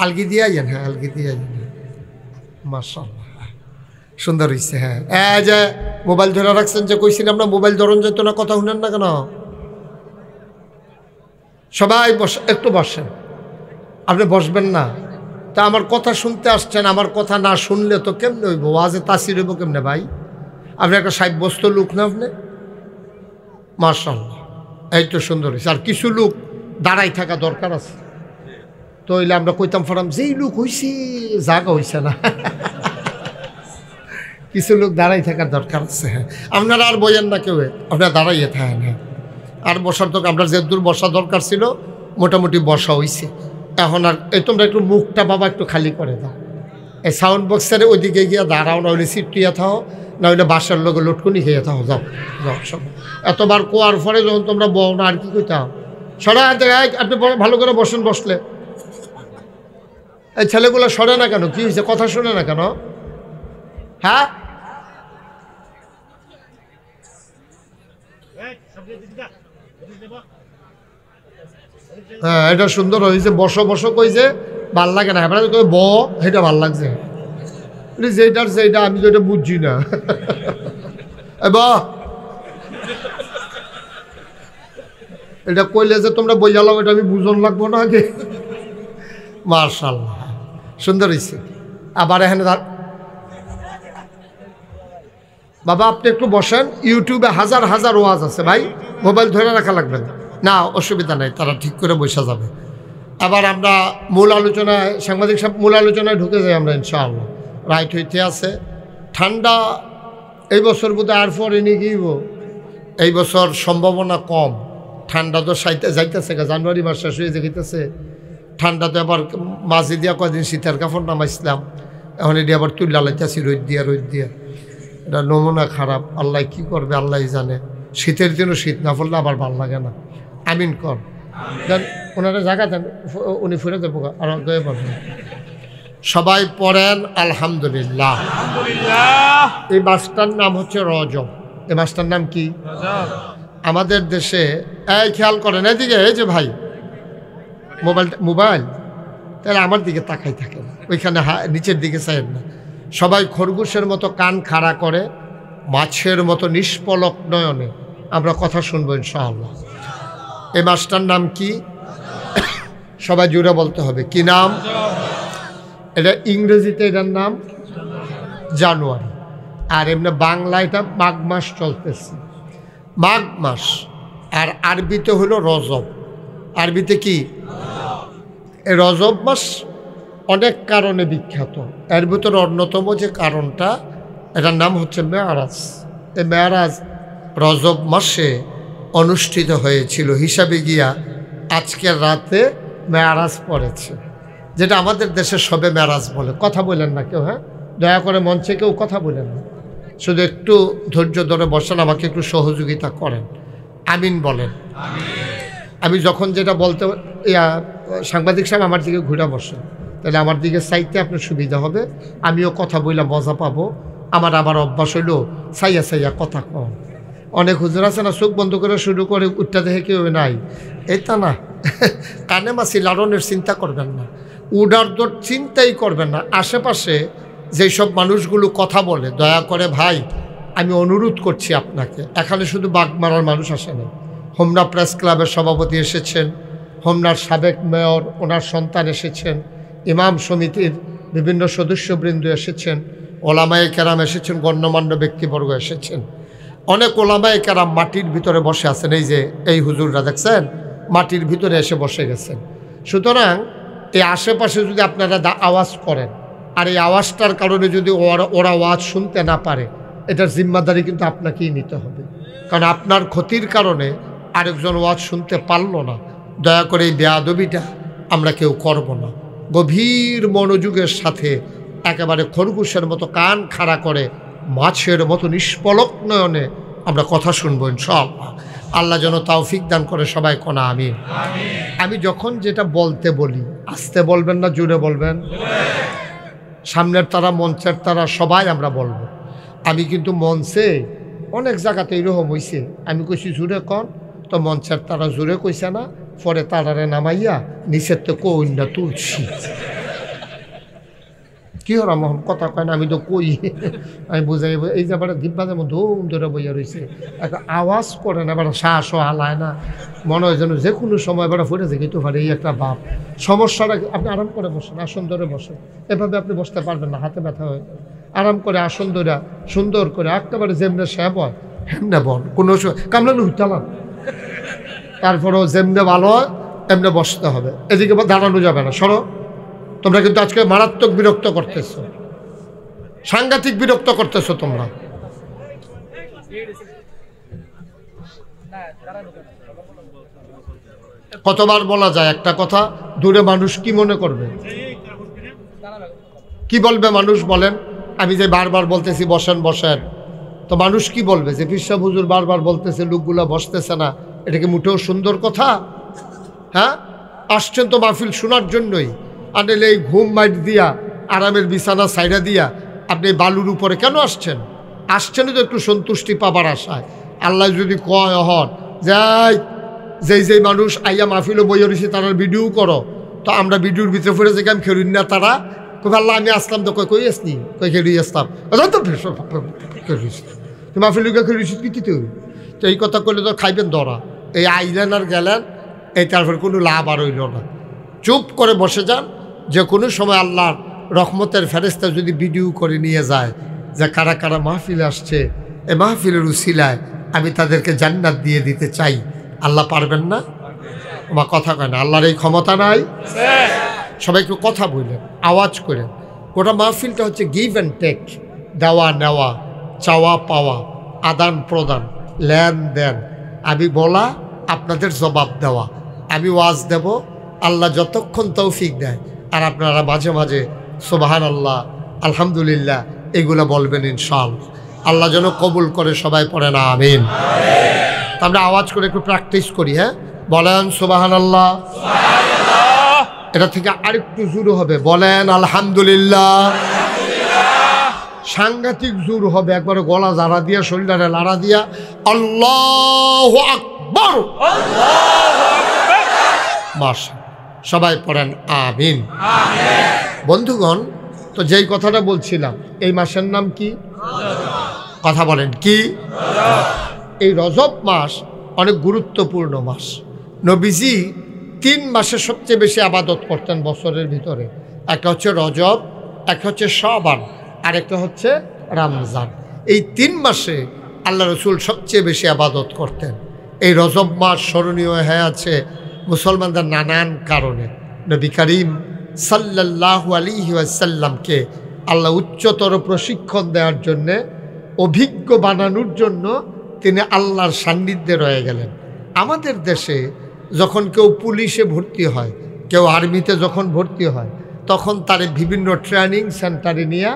আলগি দিয়ে আইয়েন, হ্যাঁ আলগি দিয়ে আইয়েন, মাশাআল্লাহ সুন্দর হয়েছে। হ্যাঁ এই যে মোবাইল ধরে রাখছেন, যে কইছিলাম না মোবাইল ধরন যেত না, কথা শুনেন না কেন? সবাই একটু বসেন, আপনি বসবেন না? তা আমার কথা শুনতে আসছেন, আমার কথা না শুনলে তো কেমনে হইব, ওয়াজে তাসির হইব কেমনে ভাই? আপনি একটা সাব্যস্ত লোক না আপনি, মাশাআল্লাহ এই তো সুন্দর হয়েছে। আর কিছু লোক দাঁড়াই থাকা দরকার আছে, তো হইলে আমরা কইতাম ফরাম যেই লোক হইছি জাগা হইছে না, কিছু লোক দাঁড়াই থাকার দরকার আছে। হ্যাঁ আপনারা আর বইয়েন না কেউ, আপনারা দাঁড়াইয়ে থাকেন। হ্যাঁ আর বসার দরকার, আপনার যে দূর বসা দরকার ছিল মোটামুটি বসা হয়েছে। এখন আর এই তোমরা একটু মুখটা বাবা একটু খালি করে দাও, এই সাউন্ড বক্সের ওইদিকে গিয়ে দাঁড়াও, না হইলে সিটিয়া থাও, না হইলে বাসার লোক লটকুনি খেয়ে থাও, যাও যাও সব। এতবার কোয়ার পরে যখন তোমরা বও না আর কি কইতাম, সরা আপনি ভালো করে বসেন, বসলে এই ছেলেগুলো সরে না কেন, কি হয়েছে, কথা শোনে না কেন? হ্যাঁ হ্যাঁ এটা সুন্দর হয়েছে, বসো বসো কইছে ভাল লাগে না, এবার ব সেটা ভাল লাগছে, যেটার সেইটা আমি তো এটা বুঝছি না। এটা কইলে যে তোমরা বইয়ালাম, এটা আমি বুঝন লাগবো না আগে। মাশাআল্লাহ সুন্দর হয়েছে। আবার এখানে বাবা আপনি একটু বসেন, ইউটিউবে হাজার হাজার ওয়াজ আছে ভাই, মোবাইল ধরে রাখা লাগবে না, অসুবিধা নেই, তারা ঠিক করে বসা যাবে। আবার আমরা মূল আলোচনায়, সাংবাদিক সাহেব মূল আলোচনায় ঢুকে যাই আমরা ইনশাআল্লাহ। রাইট হইতে আছে, ঠান্ডা এই বছর বোধহয় আর পরে নিয়ে গিয়েব, এই বছর সম্ভাবনা কম, ঠান্ডা তো যাইতেছে, জানুয়ারি মাস শেষ হয়ে যেতেছে, ঠান্ডা তো আবার মাঝে দিয়া কদিন শীতের কাপড় নামাইছিলাম, এখন এটি আবার তুল্লা লাইতেছি রোদ দিয়া, এটা নমুনা খারাপ, আল্লাহ কি করবে আল্লাহ জানে। শীতের দিনও শীত না পড়লে আবার ভাল লাগে না। আমিন কর দেন, ওনারা জায়গা দেন, উনি ফিরে দেবো আর পারবেন। সবাই পড়েন আলহামদুলিল্লাহ। এই মাসটার নাম হচ্ছে রজব। এই মাসটার নাম কি? আমাদের দেশে এই খেয়াল করেন, এদিকে এই যে ভাই মোবাইল তাহলে আমার দিকে তাকাই থাকেন, ওইখানে নিচের দিকে চাইেন না। সবাই খরগোশের মতো কান খাড়া করে মাছের মতো নিষ্পলক নয়নে আমরা কথা শুনবো ইনশাআল্লাহ। এই মাসটার নাম কি? সবাই জুড়ে বলতে হবে, কি নাম? এটা ইংরেজিতে এটার নাম জানুয়ারি, আর এমনি বাংলা এটা মাঘ মাস চলতেছে, মাঘ মাস। আর আরবিতে হলো রজব। আরবিতে কি? এই রজব মাস অনেক কারণে বিখ্যাত। এর ভিতরে অন্যতম যে কারণটা, এটার নাম হচ্ছে মেয়ারাজ। এই মেয়ারাজ রজব মাসে অনুষ্ঠিত হয়েছিল হিসাবে গিয়া আজকের রাতে মেয়ারাজ পড়েছে, যেটা আমাদের দেশে সবে মেয়ারাজ বলে। কথা বলেন না কেউ, হ্যাঁ, দয়া করে মঞ্চে কেউ কথা বলেন না, শুধু একটু ধৈর্য ধরে বসেন, আমাকে একটু সহযোগিতা করেন, আমিন বলেন। আমি যখন যেটা বলতে, সাংবাদিক সাহেব আমার দিকে ঘুরে বসেন, তাহলে আমার দিকে চাইতে আপনার সুবিধা হবে, আমিও কথা বললাম মজা পাবো। আমার অভ্যাস হইল সাইয়া সাইয়া কথা কম। অনেক হুজুর আছে না, চোখ বন্ধ করে শুরু করে উঠটা দেখে কেউ নাই, এইটা না। কানে মাসি লালনের চিন্তা করবেন না, উডার দর চিন্তাই করবেন না। আশেপাশে যেসব মানুষগুলো কথা বলে, দয়া করে ভাই আমি অনুরোধ করছি আপনাকে, এখানে শুধু বাগমারার মানুষ আসে না, হোমনা প্রেস ক্লাবের সভাপতি এসেছেন, হোমনার সাবেক মেয়র ওনার সন্তান এসেছেন, ইমাম সমিতির বিভিন্ন সদস্যবৃন্দ এসেছেন, ওলামায়ে কেরাম এসেছেন, গণ্যমান্য ব্যক্তিবর্গ এসেছেন। অনেক ওলামায়ে কেরাম মাটির ভিতরে বসে আছেন, এই যে এই হুজুররা দেখছেন মাটির ভিতরে এসে বসে গেছেন। সুতরাং এই আশেপাশে যদি আপনারা আওয়াজ করেন, আর এই আওয়াজটার কারণে যদি ওরা আওয়াজ শুনতে না পারে, এটার জিম্মাদারি কিন্তু আপনাকেই নিতে হবে, কারণ আপনার ক্ষতির কারণে আরেকজন ওয়াজ শুনতে পারলো না। দয়া করে এই বেয়াদবিটা আমরা কেউ করব না। গভীর মনোযোগের সাথে একেবারে খরগোশের মতো কান খাড়া করে মাছের মতো নিষ্পলক নয়নে আমরা কথা শুনবো ইনশাআল্লাহ। আল্লাহ যেন তৌফিক দান করে, সবাই কোনা আমিন। আমি যখন যেটা বলতে বলি আস্তে বলবেন না, জোরে বলবেন। সামনের তারা, মঞ্চের তারা, সবাই আমরা বলবো। আমি কিন্তু মঞ্চে অনেক জায়গাতে এরকম হয়েছে, আমি কইছি জোরে কন, তো মঞ্চের তারা জোরে কইছে না, পরে তারারে নামাইয়া নিচের তো কই না তুলছি। কি হল মোহন কথা কয় না, আমি তো কই, আমি বুঝাই। এই যে আবার দিব্যা যেমন ধুম ধরে বইয়া রয়েছে, একটা আওয়াজ করে না, এবার শ্বাস হালায় না, মনে হয় যেন যে কোনো সময় এবার ফুটে যেতে পারে, এই একটা ভাব। সমস্যাটা আপনি আরাম করে বসেন, আসন ধরে বসেন, এভাবে আপনি বসতে পারবেন না, হাতে ব্যথা হয়ে যাবে। আরাম করে আসন ধরে সুন্দর করে একেবারে যেমনে শ্যাপ হয় হেমনে বল, কোনো কামড়ানো হইতালাম, তারপরেও যেমনে ভালো হয় এমনি বসতে হবে, এদিকে দাঁড়ানো যাবে না। সরো, তোমরা কিন্তু আজকে মারাত্মক বিরক্ত করতেছো, সাংঘাতিক বিরক্ত করতেছো তোমরা। কতবার বলা যায় একটা কথা, দূরে মানুষ কি মনে করবে, কি বলবে মানুষ বলেন? আমি যে বারবার বলতেছি বসেন বসেন, তো মানুষ কি বলবে যে পীর সাহেব হুজুর বারবার বলতেছে, লোকগুলা বসতেছে না, এটা কি মোটেও সুন্দর কথা? হ্যাঁ, আসছেন তো মাহফিল শোনার জন্যই, আনলে এই ঘুম মাইট দিয়া আরামের বিছানা সাইডা দিয়া আপনি বালুর উপরে কেন আসছেন? আসছেনই তো একটু সন্তুষ্টি পাবার আশায়। আল্লাহ যদি কয় হন যাই, যেই মানুষ আইয়া মাহফিলও বইয়ে রয়েছে তারা ভিডিও করো, তো আমরা ভিডিওর ভিতরে পড়ে যে আমি খেলুন না, তারা কই আল্লাহ আমি আসলাম, তো কই আসনি, কই খেলুই আসতাম, তো মাহফিলুকে খেলুছি কি তো এই কথা করলে তো খাইবেন ধরা। এই আইলেন আর গেলেন, এই তারপর কোনো লাভ আর হইল না। চুপ করে বসে যান, যে কোনো সময় আল্লাহর রহমতের ফেরেশতা যদি ভিডিও করে নিয়ে যায় যে কারা কারা মাহফিলে আসছে, এই মাহফিলের উসিলায় আমি তাদেরকে জান্নাত দিয়ে দিতে চাই, আল্লাহ পারবেন না? আমার কথা কয় না, আল্লাহর এই ক্ষমতা নাই? সবাই একটু কথা বললেন, আওয়াজ করেন। গোটা মাহফিলটা হচ্ছে গিভ অ্যান্ড টেক, দেওয়া নেওয়া, চাওয়া পাওয়া, আদান প্রদান, লেনদেন। আমি বলা, আপনাদের জবাব দেওয়া। আমি ওয়াজ দেব, আল্লাহ যতক্ষণ তৌফিক দেয়, আর আপনারা মাঝে মাঝে সুবহানাল্লাহ, আলহামদুলিল্লাহ এগুলো বলবেন ইনশাআল্লাহ। আল্লাহ যেন কবুল করে, সবাই পড়ে না আমিন। আমরা আওয়াজ করে একটু প্র্যাকটিস করি। হ্যাঁ, বলেন সুবহানাল্লাহ। এটা থেকে আরেকটু জোর হবে, বলেন আলহামদুলিল্লাহ। সাংঘাতিক জোর হবে, একবারে গলা জারা দিয়া, শরীরে লাড়া দিয়া আল্লাহু আকবার। মাশাআল্লাহ, সবাই পড়েন আমিন। বন্ধুগণ, তো যেই কথাটা বলছিলাম, এই মাসের নাম কি? কথা বলেন কি? এই রজব মাস অনেক গুরুত্বপূর্ণ মাস। নবীজি 3 মাসে সবচেয়ে বেশি আবাদত করতেন বছরের ভিতরে। একটা হচ্ছে রজব, একটা হচ্ছে শাবান, আর একটা হচ্ছে রমজান। এই 3 মাসে আল্লাহ রসুল সবচেয়ে বেশি আবাদত করতেন। এই রজব মাস স্মরণীয় হয়ে আছে মুসলমানদের নানান কারণে। নবী করিম সাল্লাল্লাহু আলাইহি ওয়াসাল্লামকে আল্লাহ উচ্চতর প্রশিক্ষণ দেওয়ার জন্যে, অভিজ্ঞ বানানোর জন্য তিনি আল্লাহর সান্নিধ্যে রয়ে গেলেন। আমাদের দেশে যখন কেউ পুলিশে ভর্তি হয়, কেউ আর্মিতে যখন ভর্তি হয়, তখন তারে বিভিন্ন ট্রেনিং সেন্টারে নিয়ে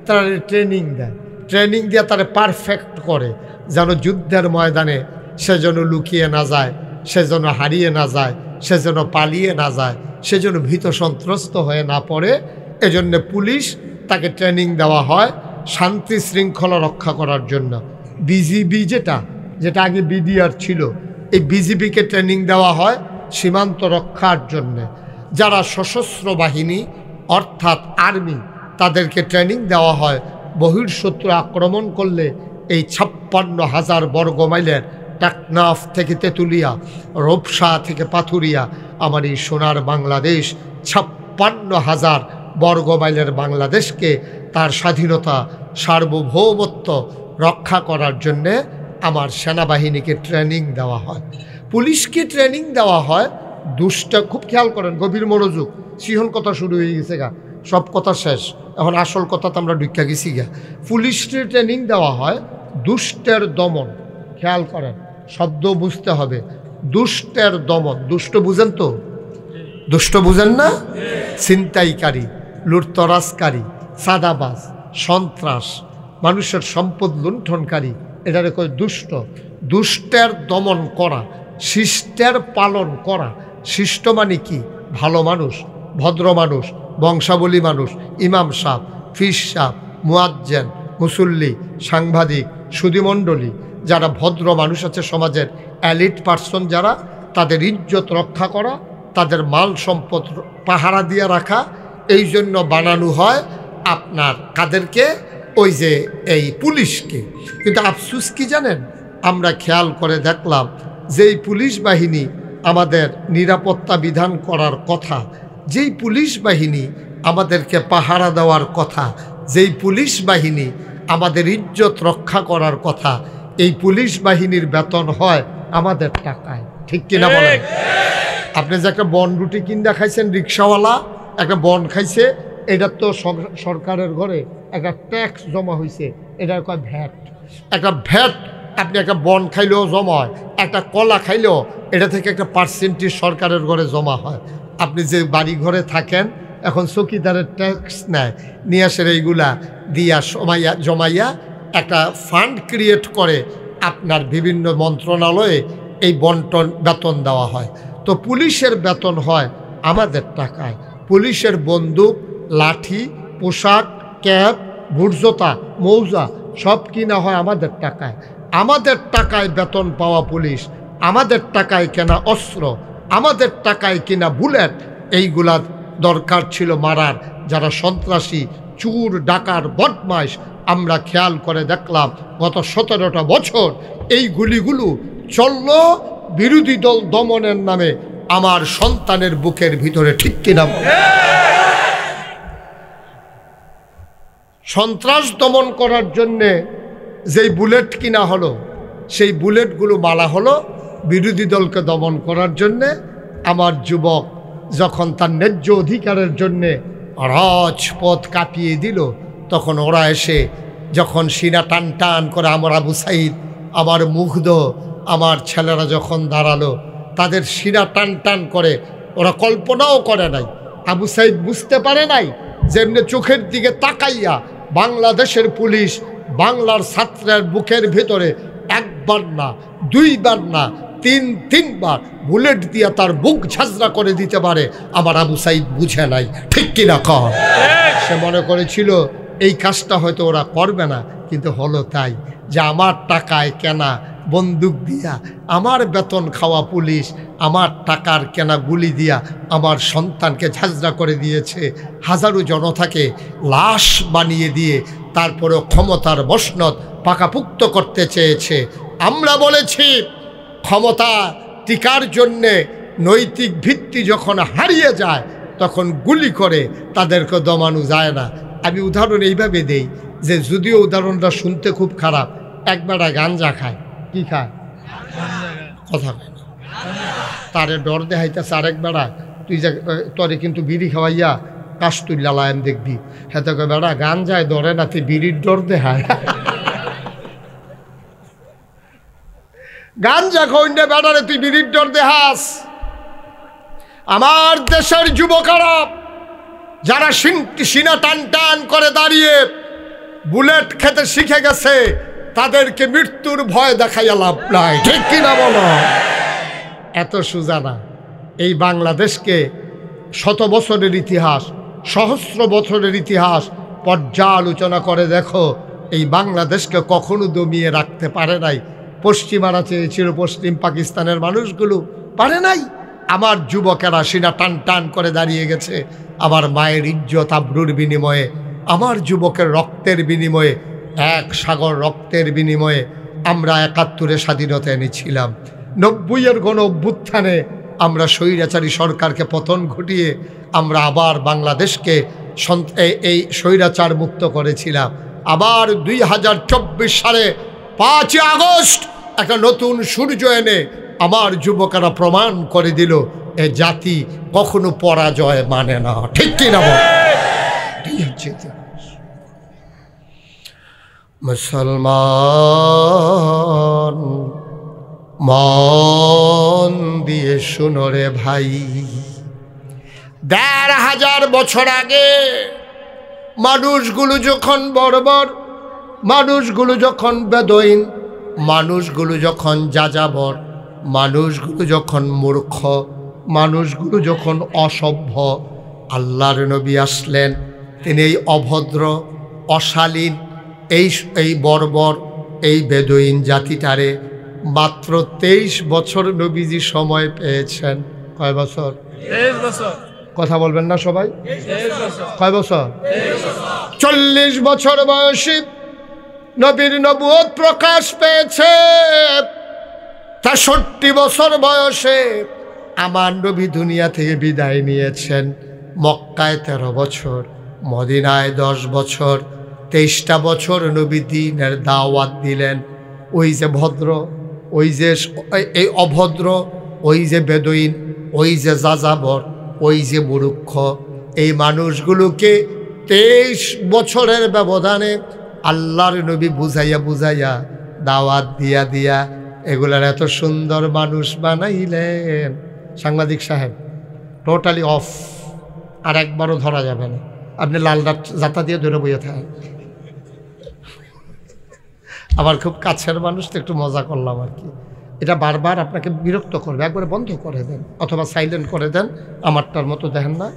তারা ট্রেনিং দেয়। ট্রেনিং দিয়ে তারা পারফেক্ট করে, যেন যুদ্ধের ময়দানে সে যেন লুকিয়ে না যায়, সে যেন হারিয়ে না যায়, সে যেন পালিয়ে না যায়, সে যেন ভীত সন্ত্রস্ত হয়ে না পড়ে। এজন্য পুলিশ তাকে ট্রেনিং দেওয়া হয় শান্তি শৃঙ্খলা রক্ষা করার জন্য। বিজিবি যেটা আগে বিডিআর ছিল, এই বিজিবিকে ট্রেনিং দেওয়া হয় সীমান্ত রক্ষার জন্যে। যারা সশস্ত্র বাহিনী অর্থাৎ আর্মি, তাদেরকে ট্রেনিং দেওয়া হয় বহির্শত্রু আক্রমণ করলে এই 56,000 বর্গ মাইলের টেকনাফ থেকে তেঁতুলিয়া, রূপসা থেকে পাথুরিয়া, আমার এই সোনার বাংলাদেশ, 56,000 বর্গ মাইলের বাংলাদেশকে তার স্বাধীনতা সার্বভৌমত্ব রক্ষা করার জন্যে আমার সেনাবাহিনীকে ট্রেনিং দেওয়া হয়, পুলিশকে ট্রেনিং দেওয়া হয়। খুব খেয়াল করেন, গভীর মনোযোগ। সিহন কথা শুরু হয়ে গেছে গা, সব কথা শেষ, এখন আসল কথা তো আমরা ঢুকা গেছি গা। পুলিশকে ট্রেনিং দেওয়া হয় দুষ্টের দমন। খেয়াল করেন, শব্দ বুঝতে হবে। দুষ্টের দমন, দুষ্ট বুঝেন তো? দুষ্ট বুঝেন না? ছিনতাইকারী, লুটতরাজকারী, সাদাবাজ, সন্ত্রাস, মানুষের সম্পদ লুণ্ঠনকারী, এটারে কয় দুষ্ট। দুষ্টের দমন করা, শিষ্টের পালন করা। শিষ্ট মানে কি? ভালো মানুষ, ভদ্র মানুষ, বংশাবলী মানুষ, ইমাম সাহেব, ফিস সাহেব, মুয়াজ্জেন, মুসল্লি, সাংবাদিক, সুধীমণ্ডলী, যারা ভদ্র মানুষ আছে সমাজের, এলিট পার্সন যারা, তাদের ইজ্জত রক্ষা করা, তাদের মাল সম্পদ পাহারা দিয়ে রাখা। এই জন্য বানানো হয় আপনার কাদেরকে? ওই যে এই পুলিশকে। কিন্তু আফসুস কি জানেন, আমরা খেয়াল করে দেখলাম যেই পুলিশ বাহিনী আমাদের নিরাপত্তা বিধান করার কথা, যেই পুলিশ বাহিনী আমাদেরকে পাহারা দেওয়ার কথা, যেই পুলিশ বাহিনী আমাদের ইজ্জত রক্ষা করার কথা, এই পুলিশ বাহিনীর বেতন হয় আমাদের টাকায়। ঠিক কিনা বলেন? আপনি যে একটা বন রুটি কিনা খাইছেন, রিক্সাওয়ালা একটা বন খাইছে, এটা তো সরকারের ঘরে একটা ট্যাক্স জমা হয়েছে, এটার কয় ভ্যাট। একটা ভ্যাট আপনি একটা বন খাইলেও জমা হয়, একটা কলা খাইলেও এটা থেকে একটা পার্সেন্টেজ সরকারের ঘরে জমা হয়। আপনি যে বাড়ি ঘরে থাকেন, এখন চকিদারের ট্যাক্স নেয়, নিয়ে আসে এইগুলা দিয়া জমাইয়া একটা ফান্ড ক্রিয়েট করে আপনার বিভিন্ন মন্ত্রণালয়ে এই বন্টন বেতন দেওয়া হয়। তো পুলিশের বেতন হয় আমাদের টাকায়। পুলিশের বন্দুক, লাঠি, পোশাক, ক্যাপ, বুটজোতা, মৌজা সব কিনা হয় আমাদের টাকায়। আমাদের টাকায় বেতন পাওয়া পুলিশ, আমাদের টাকায় কেনা অস্ত্র, আমাদের টাকায় কিনা বুলেট, এইগুলা দরকার ছিল মারার যারা সন্ত্রাসী, চুর, ডাকার, বদমাইশ। আমরা খেয়াল করে দেখলাম গত 17টা বছর এই গুলিগুলো চলল বিরোধী দল দমনের নামে আমার সন্তানের বুকের ভিতরে। ঠিক কিনা? সন্ত্রাস দমন করার জন্যে যেই বুলেট কিনা হলো, সেই বুলেটগুলো মালা হলো বিরোধী দলকে দমন করার জন্যে। আমার যুবক যখন তার ন্যায্য অধিকারের জন্যে রাজপথ কাঁপিয়ে দিল, তখন ওরা এসে যখন সিনা টান টান করে আমার আবু সাইদ, আমার মুগ্ধ আমার ছেলেরা যখন দাঁড়ালো, তাদের সিনা টান টান করে, ওরা কল্পনাও করে নাই, আবু সাইদ বুঝতে পারে নাই যেমনি চোখের দিকে তাকাইয়া বাংলাদেশের পুলিশ বাংলার ছাত্রের বুকের ভেতরে একবার না, দুইবার না, তিনবার বুলেট দিয়া তার বুক ঝাঁঝরা করে দিতে পারে, আমার আবু সাইদ বুঝে নাই। ঠিক কিনা কর? সে মনে করেছিল এই কাজটা হয়তো ওরা করবে না, কিন্তু হলো তাই। যে আমার টাকায় কেনা বন্দুক দিয়া, আমার বেতন খাওয়া পুলিশ আমার টাকার কেনা গুলি দিয়া আমার সন্তানকে ঝাঁঝরা করে দিয়েছে, হাজারো জনতাকে লাশ বানিয়ে দিয়ে তারপরেও ক্ষমতার মসনদ পাকাপুক্ত করতে চেয়েছে। আমরা বলেছি ক্ষমতা টিকার জন্যে নৈতিক ভিত্তি যখন হারিয়ে যায় তখন গুলি করে তাদেরকে দমানো যায় না। আমি উদাহরণ এইভাবে দেই যে যদিও উদাহরণটা শুনতে খুব খারাপ, একবেলা গাঞ্জা খায়, কি খায়, কথা কয় না, তারে ডর দেখাইতেছে আরেক বেড়া তুই যে তরে কিন্তু বিড়ি খাওয়াইয়া কাস্তুল্লা লায়ন দেখবি, হ্যাঁ তোকে বেড়া গাঞ্জায় ধরে না তুই বিড়ির ডর দেখায়। গাঞ্জা খন্ডে বেড়ারে তুই বিড়ির ডর দেহাস। আমার দেশের যুবকেরা যারা সিনা টান টান করে দাঁড়িয়ে বুলেট খেতে শিখে গেছে তাদেরকে মৃত্যুর ভয় দেখাইয়া লাভ নাই, ঠিক কিনা বলো? এত সোজা না। এই বাংলাদেশকে শত বছরের ইতিহাস, সহস্র বছরের ইতিহাস পর্যালোচনা করে দেখো, এই বাংলাদেশকে কখনো দমিয়ে রাখতে পারে নাই। পশ্চিমারা চেয়েছিল, পশ্চিম পাকিস্তানের মানুষগুলো পারে নাই। আমার যুবকেরা সিনা টান টান করে দাঁড়িয়ে গেছে। আমার মায়ের ইজ্জত আবরুর বিনিময়ে, আমার যুবকের রক্তের বিনিময়ে, এক সাগর রক্তের বিনিময়ে আমরা ৭১-এ স্বাধীনতা এনেছিলাম। ৯০-এর গণ অভ্যুত্থানে আমরা স্বৈরাচারী সরকারকে পতন ঘটিয়ে আমরা আবার বাংলাদেশকে এই স্বৈরাচার মুক্ত করেছিলাম। আবার ২০২৪ সালে ৫ই আগস্ট একটা নতুন সূর্য এনে আমার যুবকেরা প্রমাণ করে দিল এ জাতি কখনো পরাজয় মানে না, ঠিক কিনা বল? মুসলমান মন দিয়ে শুনো রে ভাই, ১৫০০ বছর আগে মানুষগুলো যখন বর্বর, মানুষগুলো যখন বেদইন, মানুষগুলো যখন যাযাবর, মানুষগুলো যখন মূর্খ, মানুষগুলো যখন অসভ্য, আল্লাহর নবী আসলেন। তিনি এই অভদ্র, অশালীন, এই বর্বর, এই বেদুইন জাতিটারে মাত্র ২৩ বছর নবীজি সময় পেয়েছেন। কয় বছর? 23 বছর। কথা বলবেন না সবাই? কয় বছর? ৪০ বছর বয়সী নবীর নবুয়ত প্রকাশ পেয়েছে। ৬৩ বছর বয়সে আমার নবী দুনিয়া থেকে বিদায় নিয়েছেন। মক্কায় ১৩ বছর, মদিনায় ১০ বছর, ২৩টা বছর নবী দ্বীনের দাওয়াত দিলেন। ওই যে ভদ্র, ওই যে এই অভদ্র, ওই যে বেদুইন, ওই যে যাযাবর, ওই যে মূর্খ, এই মানুষগুলোকে ২৩ বছরের ব্যবধানে আল্লাহর নবী বুঝাইয়া বুঝাইয়া দাওয়াত দিয়া দিয়া এগুলার এত সুন্দর মানুষ বানাইলেন। সাংবাদিক সাহেব টোটালি অফ, আর একবারও ধরা যাবে না। আপনি লাল জাতা দিয়ে ধরে বইয়ে থাকেন। আমার খুব কাছের মানুষ তো, একটু মজা করলাম আর কি। এটা বারবার আপনাকে বিরক্ত করবে, একবারে বন্ধ করে দেন অথবা সাইলেন্ট করে দেন। আমারটার মতো দেখেন না,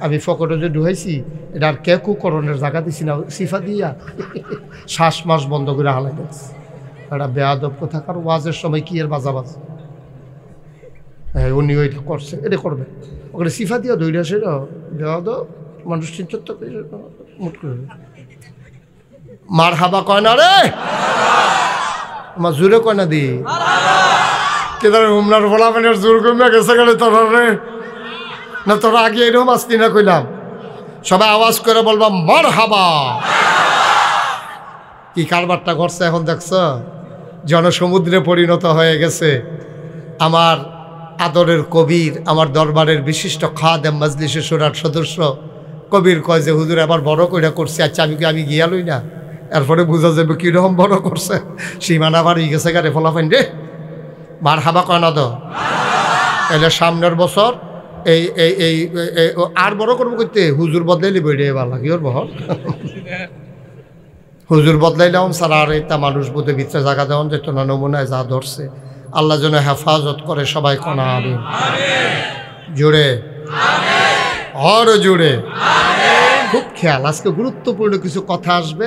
আমি ফকটে যে ঢুকাইছি এটা আর কে কুকরণের জায়গা দিছি না, সিফা দিয়া শ্বাস মাস বন্ধ করে হালাই গেছে। এটা বেয়াদব কোথাকার, ওয়াজের সময় কি এর বাজাবাজ, হ্যাঁ উনি ওইটা করছে, এটা করবে, ওখানে সিফা দিয়া ধৈর্য আসে বেয়াদব মানুষ চিন্তিত মুট করে মার হাবা কয় না রে, আমার জোরে কয় না দি কেদার হুমনার ফলাফেনের জোর কমে গেছে গেলে তোরা রে না, তোরা আগে এরকম আসতি না কইলাম। সবাই আওয়াজ করে বলবা মার হাবা। কি কারবারটা ঘটছে এখন দেখছ, জনসমুদ্রে পরিণত হয়ে গেছে। আমার আদরের কবির, আমার দরবারের বিশিষ্ট খাদেম মজলিসে সুরার সদস্য কবির কয় যে হুজুর আবার বড় কইরা করছে। আচ্ছা আমি গিয়া লই না, এরপরে বোঝা যাবে কীরকম বড় করছে। সীমানা বাড়ি গেছে গাড়ি ফলাফাইন রে, মার হাবা কয় না তো। এলে সামনের বছর এই এই এই আর বড় করবো করতে হুজুর বদলাইলে বেড়ে ভালো লাগে ওর বহর। হুজুর বদলাইলাম সারা আর একটা মানুষ বোধে ভিতরে জায়গা দেওয়ান যেত না, নমুনায় যা ধরছে। আল্লাহ যেন হেফাজত করে, সবাই কোনা আমিন জুড়ে, আরো জুড়ে। খুব খেয়াল, আজকে গুরুত্বপূর্ণ কিছু কথা আসবে,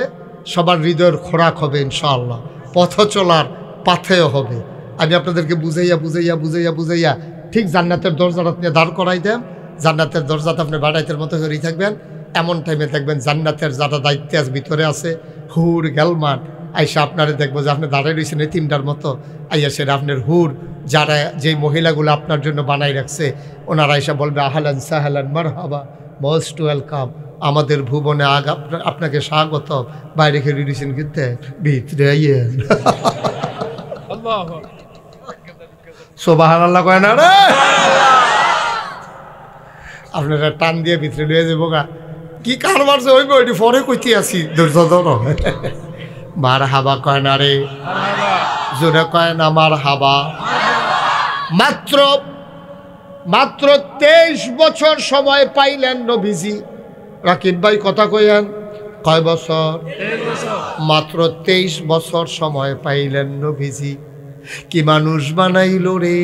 সবার হৃদয়ের খোরাক হবে ইনশাআল্লাহ, পথ চলার পাথেয় হবে। আমি আপনাদেরকে বুঝাইয়া বুঝাইয়া বুঝাইয়া বুঝাইয়া ঠিক জান্নাতের দরজাটা আপনি দাঁড় করাই দেন, জান্নাতের দরজাটা আপনি বাড়াইতের মতো করেই থাকবেন। এমন টাইমে দেখবেন জান্নাতের যারা দায়িত্বে আজ ভিতরে আছে, হুর গেলমান আইসা আপনারা দেখবো যে আপনি দাঁড়ায় রয়েছেন এই তিনটার মতো আইয়া সেটা আপনার হুর যারা যে মহিলাগুলো আপনার জন্য বানাই রাখছে ওনারা আইসা বলবে আহলান সাহলান মারহাবা মোস্ট ওয়েলকাম আমাদের ভুবনে আপনাকে স্বাগত বাইরে খেয়ে রয়েছেন কিন্তু ভিতরে আইয়েন সুবহানাল্লাহ কয় না রে আপনারা টান দিয়ে ভিতরে লয়ে যাবো গা কি কারবার যে হইব ওইটি পরে কইতে আসি ধৈর্য ধরো মার হাবা কয় না রে জোরে কয় না মার হাবা মাত্র 23 বছর সময় পাইলেন নবীজি রাকিব ভাই কথা কইেন কয় বছর মাত্র 23 বছর সময় পাইলেন নবীজি কি মানুষ বানাইল রে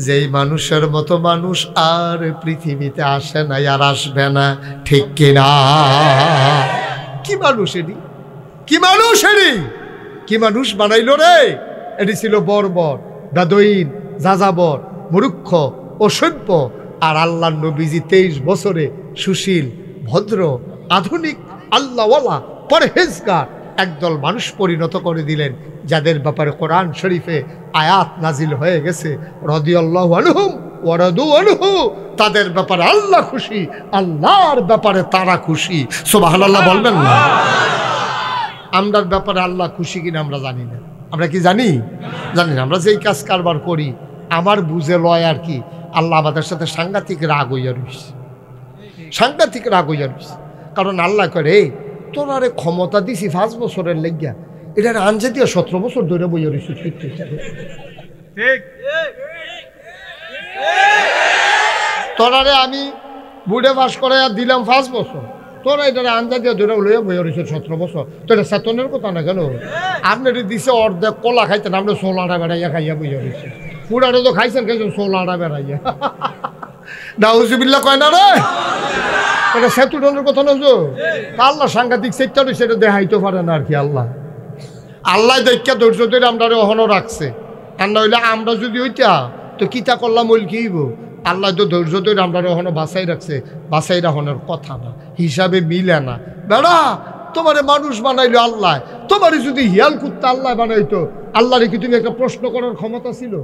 যেই মানুষের মতো মানুষ আর পৃথিবীতে আসে না আর আসবে না ঠিক কিনা কি মানুষ এটি কি মানুষ এটি কি মানুষ বানাইল রে এটি ছিল বর্বর বেদইন যাযাবর মূর্খ অসভ্য আর আল্লাহর নবীজি 23 বছরে সুশীল ভদ্র আধুনিক আল্লাহওয়ালা পরহেজগার একদল মানুষ পরিণত করে দিলেন যাদের ব্যাপারে কোরআন শরীফে আয়াত নাজিল হয়ে গেছে রাদিয়াল্লাহু আনহুম ওয়া রাদু আনহু তাদের ব্যাপারে আল্লাহ খুশি আল্লাহর ব্যাপারে তারা খুশি সুবহানাল্লাহ বলবেন না আমরার ব্যাপারে আল্লাহ খুশি কিনা আমরা জানি না আমরা কি জানি জানি না আমরা যেই কাজ কারবার করি আমার বুঝে লয় আর কি আল্লাহ আমাদের সাথে সাংঘাতিক রাগ হইয়া রইছে সাংঘাতিক রাগ হইয়া রইছে কারণ আল্লাহ করে তোরারে ক্ষমতা দিছি 5 বছরের লেগিয়া এটার আনজে দিয়ে 17 বছর ধরে বইয়া রইছে ঠিক তোরারে আমি বুড়ে পাস করে দিলাম 5 বছর তোরা এটারে আনজা দিয়ে ধরে লইয়া বইয়া রইছে 17 বছর তো এটা চেতনের কথা না কেন আপনি দিছে অর্ধেক কলা খাইতেন আপনি 16টা বেড়াইয়া খাইয়া বইয়া রইছে পুরাটা তো খাইছেন 16টা বেড়াইয়া নাউজুবিল্লাহ কয় না রে এটা সেতুটনের কথা না তো আল্লাহ সাংঘাতিক সেটা সেটা দেখাইতে পারে না আর কি আল্লাহ দেখা ধৈর্য ধরে আমরা অহনও রাখছে আর না হইলে আমরা যদি হইতা তো কিতা করলাম ওই কি হইব আল্লাহ তো ধৈর্য ধরে আমরা অহনো বাঁচাই রাখছে বাঁচাই রাখনের কথা না হিসাবে মিলে না বেড়া তোমারে মানুষ বানাইলো আল্লাহ তোমারে যদি হিয়াল কুত্তা আল্লাহ বানাইতো আল্লাহরে কি তুমি একটা প্রশ্ন করার ক্ষমতা ছিল